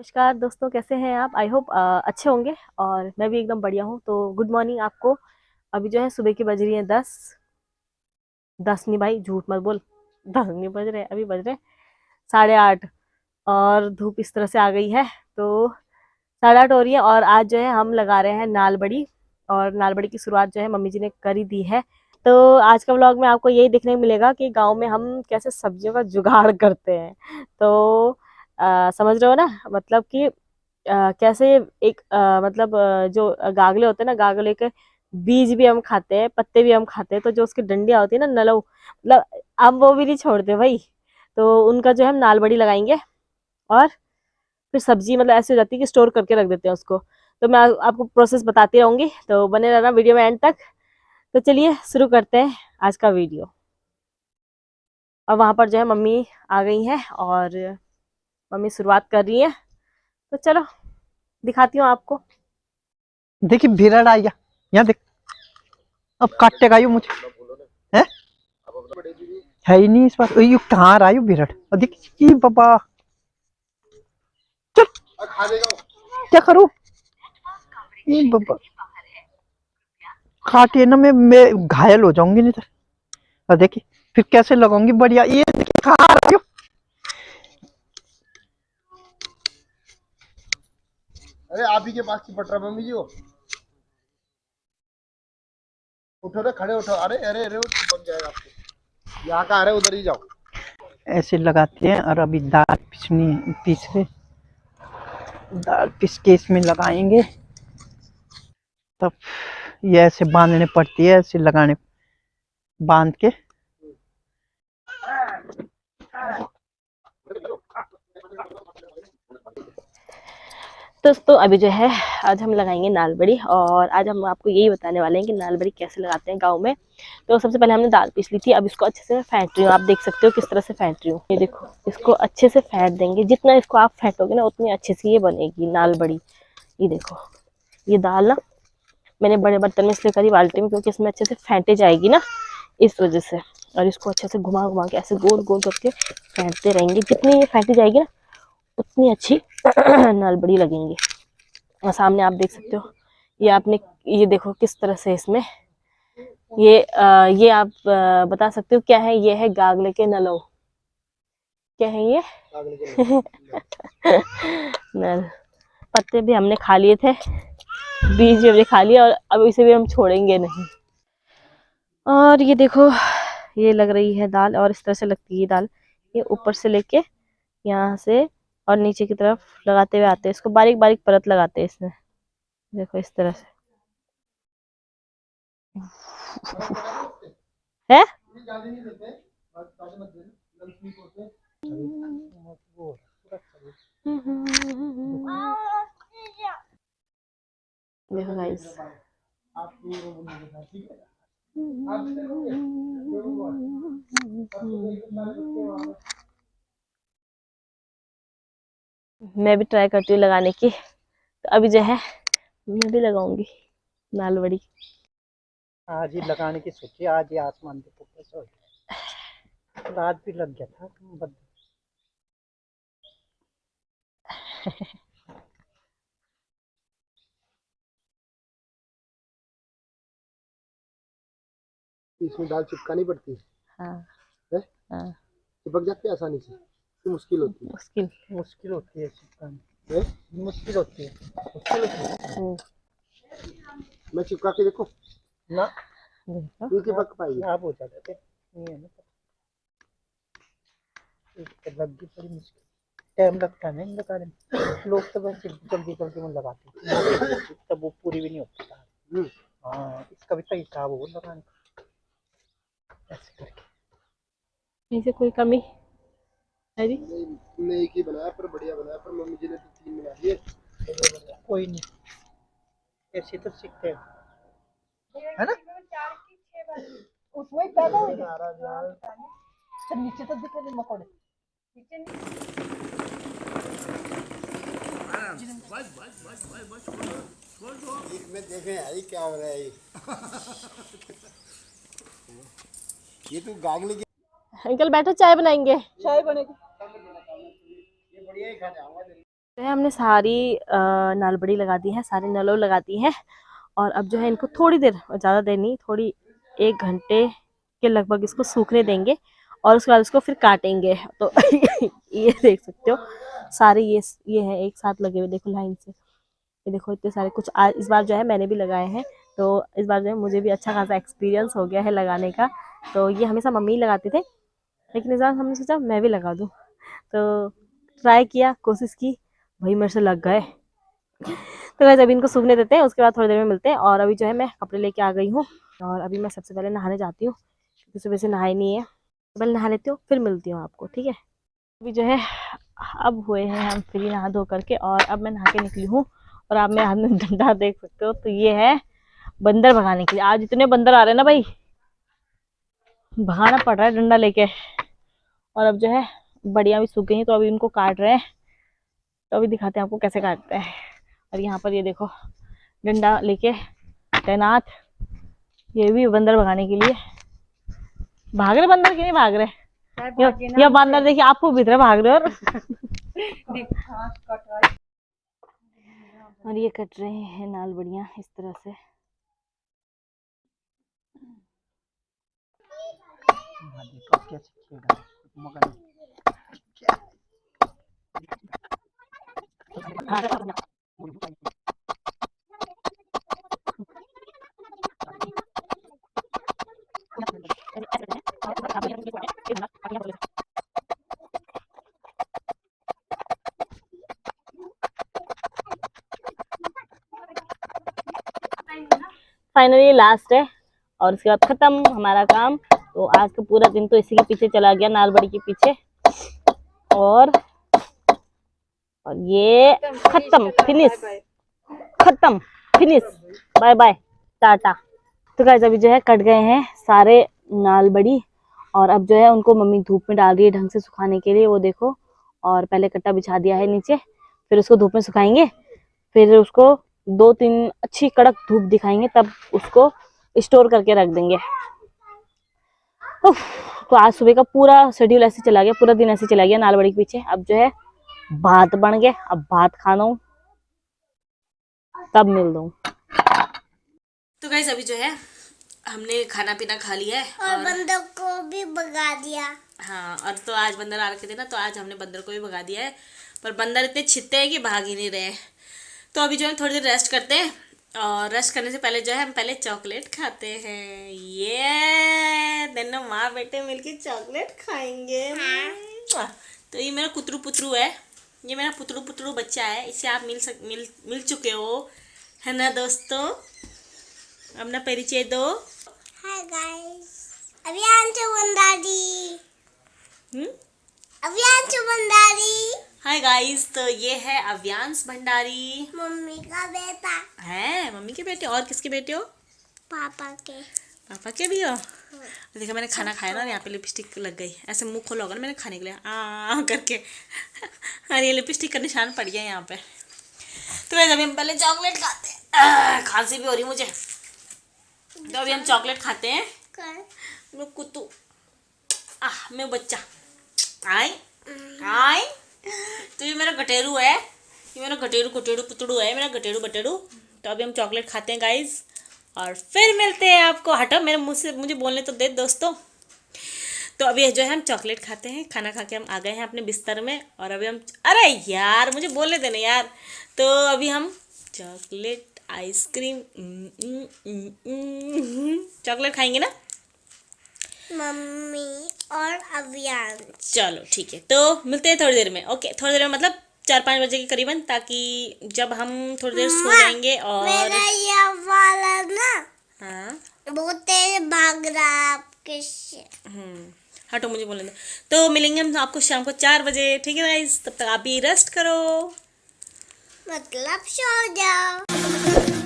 नमस्कार दोस्तों, कैसे हैं आप? आई होप अच्छे होंगे और मैं भी एकदम बढ़िया हूँ। तो गुड मॉर्निंग आपको। अभी जो है सुबह की बज रही है 10। 10 नहीं भाई, झूठ मत बोल। 10 नहीं बज रहे, अभी बज रहे 8:30। और धूप इस तरह से आ गई है तो 8:30 हो रही है। और आज जो है हम लगा रहे हैं नाल बड़ी। और नाल बड़ी की शुरुआत जो है मम्मी जी ने कर ही दी है। तो आज का व्लॉग में आपको यही देखने को मिलेगा कि गांव में हम कैसे सब्जियों का जुगाड़ करते हैं। तो समझ रहे हो ना, मतलब कि कैसे एक मतलब जो गागले होते हैं ना, गागले के बीज भी हम खाते हैं, पत्ते भी हम खाते हैं। तो जो उसकी डंडियां होती है ना, नलो मतलब, हम वो भी नहीं छोड़ते भाई। तो उनका जो है हम नाल बड़ी लगाएंगे। और फिर सब्जी मतलब ऐसी हो जाती है कि स्टोर करके रख देते हैं उसको। तो मैं आपको प्रोसेस बताती रहूंगी, तो बने रहना वीडियो में एंड तक। तो चलिए शुरू करते हैं आज का वीडियो। और वहां पर जो है मम्मी आ गई हैं और मम्मी शुरुआत कर रही है। तो चलो दिखाती हूँ आपको। देखिए भिरड़ आ गया। यहाँ देख, अब काटेगा यू मुझे। है है ही नहीं इस बार। यू कहाँ रहा यू भिरड़? और देख ई बाबा, चल क्या करूँ? ई बाबा काटे ना, मैं घायल हो जाऊंगी नहीं तो। और देखिए फिर कैसे लगाऊंगी बढ़िया। ये देखिए कहाँ रहा यू। अरे आप ही के पास की पट रहा मम्मी जी वो। उठो रे, खड़े उठो। अरे अरे अरे, वो चिपक जाएगा आपको। यहाँ का अरे उधर ही जाओ। ऐसे लगाते हैं। और अभी दाल पीस रहे, दाल पीस के इसमें लगाएंगे। तब ये ऐसे बांधने पड़ती है, ऐसे लगाने, बांध के। दोस्तों अभी जो है आज हम लगाएंगे नाल बड़ी। और आज हम आपको यही बताने वाले हैं कि नाल बड़ी कैसे लगाते हैं गांव में। तो सबसे पहले हमने दाल पीस ली थी। अब इसको अच्छे से मैं फेंट रही हूँ। आप देख सकते हो किस तरह से फेंट रही हूँ। ये देखो, इसको अच्छे से फेंट देंगे। जितना इसको आप फेंटोगे ना, उतनी अच्छे से ये बनेगी नाल बड़ी। ये देखो, ये दाल ना मैंने बड़े बर्तन में इसलिए करी, बाल्टी में, क्योंकि इसमें अच्छे से फेंटे जाएगी ना, इस वजह से। और इसको अच्छे से घुमा घुमा के ऐसे गोल गोल करके फेंटते रहेंगे। जितनी ये फेंटी जाएगी ना, उतनी अच्छी नाल बड़ी लगेंगी। और सामने आप देख सकते हो, ये आपने, ये देखो किस तरह से इसमें ये आप बता सकते हो क्या है। ये है गागले के नलो। क्या है ये? नल। पत्ते भी हमने खा लिए थे, बीज भी हमने खा लिया, और अब इसे भी हम छोड़ेंगे नहीं। और ये देखो, ये लग रही है दाल, और इस तरह से लगती है दाल। ये ऊपर से लेके यहाँ से और नीचे की तरफ लगाते हुए आते हैं। इसको बारीक बारीक परत लगाते हैं इसमें, देखो इस तरह से है। देखो गाइस, मैं भी ट्राई करती हूँ लगाने की। तो अभी जो है मैं भी लगाऊंगी नाल बड़ी। आज ही लगाने की सोची, आज ही आसमान देखो कैसा हो गया। रात भी लग गया था इसमें दाल चिपकानी पड़ती हाँ है? हाँ। चिपक जाती है आसानी से तो मुश्किल होती मुश्किल। मुश्किल होती है चिपकानी। है? मुश्किल होती है, मुश्किल होती है। मैं चिपका के देखूं? ना देखो नहीं चिपक पाएगी। आप हो जाते थे, नहीं है ना। लग गई बड़ी मुश्किल, टाइम लगता है ना इन लगाने में। लोग तो बस जल्दी जल्दी में लगाते हैं, तब वो पूरी भी नहीं होती। हाँ, इसका भी सही था वो लगाने का, ऐसे करके। इसे कोई कमी है जी? नहीं एक ही बनाया, पर बढ़िया बनाया, पर मम्मी जी ने तो 3 बना दिए। कोई नहीं, ऐसे तो सीखते हैं, है ना। उसमें पैदा हो गया। तो नीचे तो दिखे नहीं मकोड़े। इसमें देखें यार क्या हो रहा है ये तो गामले की। अंकल बैठो, चाय बनाएंगे। चाय बनेगी। ये बढ़िया ही खा जाऊंगा। जो है हमने सारी नाल बड़ी लगा दी है, सारी नलों लगा दी है। और अब जो है इनको थोड़ी देर, ज़्यादा देर नहीं, थोड़ी 1 घंटे के लगभग इसको सूखने देंगे और उसके बाद इसको फिर काटेंगे। तो ये देख सकते हो सारे ये है एक साथ लगे हुए, देखो लाइन से। ये देखो इतने सारे, कुछ आज इस बार जो है मैंने भी लगाए हैं, तो इस बार जो है मुझे भी अच्छा खासा एक्सपीरियंस हो गया है लगाने का। तो ये हमेशा मम्मी ही लगाते थे, लेकिन इस बार हमने सोचा मैं भी लगा दूँ। तो ट्राई किया, कोशिश की, भाई मेरे से लग गए। तो वैसे अभी इनको सूखने देते हैं, उसके बाद थोड़ी देर में मिलते हैं। और अभी जो है मैं कपड़े लेके आ गई हूँ और अभी मैं सबसे पहले नहाने जाती हूँ, क्योंकि सुबह से नहाई नहीं है। तो पहले नहा लेती हूँ, फिर मिलती हूँ आपको, ठीक है। अभी जो है अब हुए हैं हम फ्री नहा धो करके, और अब मैं नहा के निकली हूँ। और आप मेरे हाथ में डंडा देख सकते हो, तो ये है बंदर भगाने के लिए। आज इतने बंदर आ रहे हैं ना भाई, भगाना पड़ रहा है डंडा लेके। और अब जो है बढ़िया भी सूख गई हैं, तो अभी इनको काट रहे हैं। तो अभी दिखाते हैं आपको कैसे काटते हैं। और यहाँ पर ये देखो डंडा लेके तैनात, ये भी बंदर भगाने के लिए। भाग रहे बंदर कि नहीं भाग रहे? या बंदर देखिए आपको भीतर भाग रहे और और ये कट रहे हैं नाल बढ़िया इस तरह से। फाइनली लास्ट है और उसके बाद खत्म हमारा काम। तो आज का पूरा दिन तो इसी के पीछे चला गया, नालबड़ी के पीछे। और ये खत्म, फिनिश, खत्म, फिनिश, बाय बाय, टाटा। तो गाइस अभी जो है कट गए हैं सारे नालबड़ी, और अब जो है उनको मम्मी धूप में डाल रही है ढंग से सुखाने के लिए, वो देखो। और पहले कट्टा बिछा दिया है नीचे, फिर उसको धूप में सुखाएंगे, फिर उसको 2-3 अच्छी कड़क धूप दिखाएंगे, तब उसको स्टोर करके रख देंगे। तो आज सुबह का पूरा शेड्यूल ऐसे चला गया, पूरा दिन ऐसे चला गया नालबड़ी के पीछे। अब जो है भात बन गए, अब भात खाना हूँ, तब मिल दूँ। तो गाइस अभी जो है हमने खाना पीना खा लिया है और बंदर को भी भगा दिया। हाँ, और तो आज बंदर आ रखे थे ना, तो आज हमने बंदर को भी भगा दिया है। पर बंदर इतने छित्ते हैं कि भाग ही नहीं रहे। तो अभी जो है थोड़ी देर रेस्ट करते हैं, और रेस्ट करने से पहले जो है हम पहले चॉकलेट खाते हैं। ये दोनों माँ बेटे मिलके चॉकलेट खाएंगे। तो ये मेरा कुतरू पुतरू है, ये मेरा पुतरू पुतरू बच्चा है, इससे आप मिल चुके हो, है ना दोस्तों? अपना परिचय दो। Hi guys, Abhiyansh Bhandari. Abhiyansh Bhandari. Hi guys, तो ये है अव्यांश भंडारी, मम्मी का बेटा है। मम्मी के बेटे, और किसके बेटे हो? पापा के। पापा के भी हो? देखा मैंने खाना खाया ना, यहाँ पे लिपस्टिक लग गई, ऐसे मुंह खोला होगा ना मैंने खाने के लिए आ करके। और ये लिपस्टिक का निशान पड़ गया यहाँ पे। तो वैसे अभी हम पहले चॉकलेट खाते हैं, खांसी भी हो रही मुझे, तो अभी हम चॉकलेट खाते हैं। मैं कुत्तू, मैं बच्चा, आई आई। तो ये मेरा गटेरू है, ये मेरा गटेरू पुतड़ू है, मेरा गटेरू बटेरू। तो अभी हम चॉकलेट खाते हैं गाइस, और फिर मिलते हैं आपको। हटो मेरे मुंह से, मुझे बोलने तो दे दोस्तों। तो अभी जो है हम चॉकलेट खाते हैं, खाना खा के हम आ गए हैं अपने बिस्तर में, और अभी हम, अरे यार मुझे बोलने देना यार। तो अभी हम चॉकलेट आइसक्रीम चॉकलेट खाएंगे ना मम्मी और अभियांश। चलो ठीक है, तो मिलते हैं थोड़ी देर में। ओके, थोड़ी देर में मतलब 4-5 बजे के करीबन, ताकि जब हम थोड़ी देर सो जाएंगे। और मेरा ये वाला ना हाँ बहुत तेज भाग रहा है आपके से। हटो मुझे बोलने दो। तो मिलेंगे हम आपको शाम को 4 बजे, ठीक है गाइस? तब तक आप भी रेस्ट करो, मतलब सो जाओ।